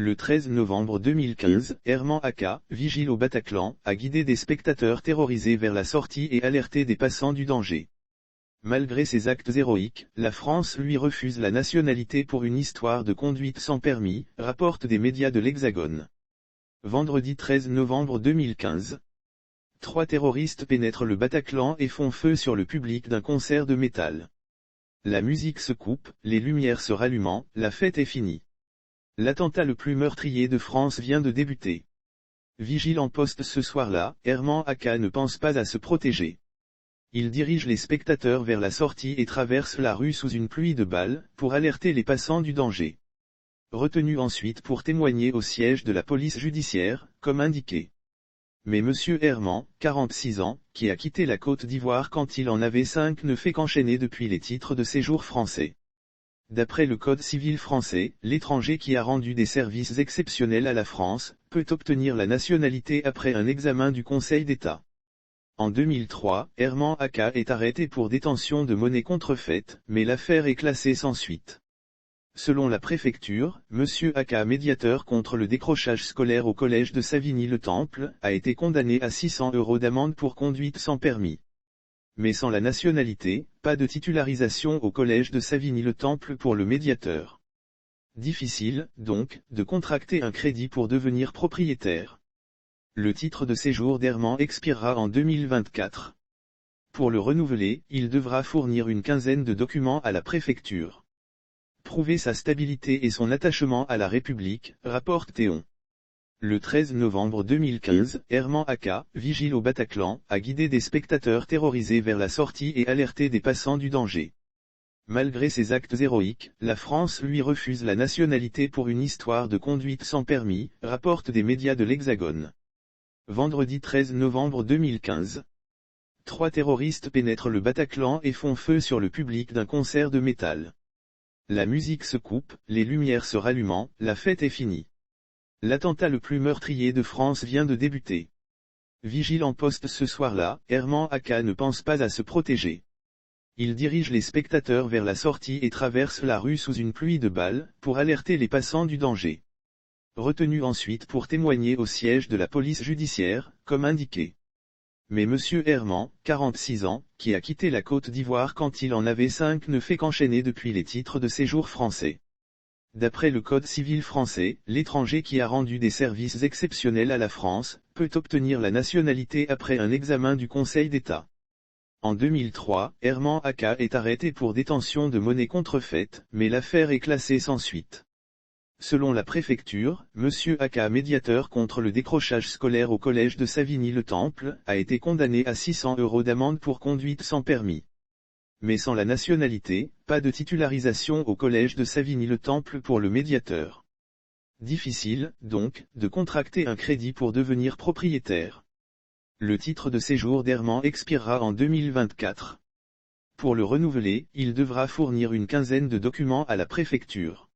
Le 13 novembre 2015, Herman Aka, vigile au Bataclan, a guidé des spectateurs terrorisés vers la sortie et alerté des passants du danger. Malgré ses actes héroïques, la France lui refuse la nationalité pour une histoire de conduite sans permis, rapportent des médias de l'Hexagone. Vendredi 13 novembre 2015. 3 terroristes pénètrent le Bataclan et font feu sur le public d'un concert de métal. La musique se coupe, les lumières se rallumant, la fête est finie. L'attentat le plus meurtrier de France vient de débuter. Vigile en poste ce soir-là, Herman Aka ne pense pas à se protéger. Il dirige les spectateurs vers la sortie et traverse la rue sous une pluie de balles, pour alerter les passants du danger. Retenu ensuite pour témoigner au siège de la police judiciaire, comme indiqué. Mais Monsieur Herman, 46 ans, qui a quitté la Côte d'Ivoire quand il en avait 5 ne fait qu'enchaîner depuis les titres de séjour français. D'après le Code civil français, l'étranger qui a rendu des services exceptionnels à la France, peut obtenir la nationalité après un examen du Conseil d'État. En 2003, Herman Aka est arrêté pour détention de monnaie contrefaite, mais l'affaire est classée sans suite. Selon la préfecture, M. Aka, médiateur contre le décrochage scolaire au collège de Savigny-le-Temple, a été condamné à 600 € d'amende pour conduite sans permis. Mais sans la nationalité, pas de titularisation au collège de Savigny-le-Temple pour le médiateur. Difficile, donc, de contracter un crédit pour devenir propriétaire. Le titre de séjour d'Herman expirera en 2024. Pour le renouveler, il devra fournir une quinzaine de documents à la préfecture. Prouver sa stabilité et son attachement à la République, rapporte Théon. Le 13 novembre 2015, Herman Aka, vigile au Bataclan, a guidé des spectateurs terrorisés vers la sortie et alerté des passants du danger. Malgré ses actes héroïques, la France lui refuse la nationalité pour une histoire de conduite sans permis, rapportent des médias de l'Hexagone. Vendredi 13 novembre 2015. 3 terroristes pénètrent le Bataclan et font feu sur le public d'un concert de métal. La musique se coupe, les lumières se rallumant, la fête est finie. L'attentat le plus meurtrier de France vient de débuter. Vigile en poste ce soir-là, Herman Aka ne pense pas à se protéger. Il dirige les spectateurs vers la sortie et traverse la rue sous une pluie de balles, pour alerter les passants du danger. Retenu ensuite pour témoigner au siège de la police judiciaire, comme indiqué. Mais Monsieur Herman, 46 ans, qui a quitté la Côte d'Ivoire quand il en avait 5 ne fait qu'enchaîner depuis les titres de séjour français. D'après le Code civil français, l'étranger qui a rendu des services exceptionnels à la France, peut obtenir la nationalité après un examen du Conseil d'État. En 2003, Herman Aka est arrêté pour détention de monnaie contrefaite, mais l'affaire est classée sans suite. Selon la préfecture, M. Aka, médiateur contre le décrochage scolaire au collège de Savigny-le-Temple, a été condamné à 600 € d'amende pour conduite sans permis. Mais sans la nationalité, pas de titularisation au collège de Savigny-le-Temple pour le médiateur. Difficile, donc, de contracter un crédit pour devenir propriétaire. Le titre de séjour d'Herman expirera en 2024. Pour le renouveler, il devra fournir une quinzaine de documents à la préfecture.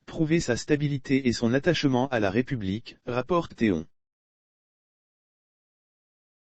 Prouver sa stabilité et son attachement à la République, rapporte Théon.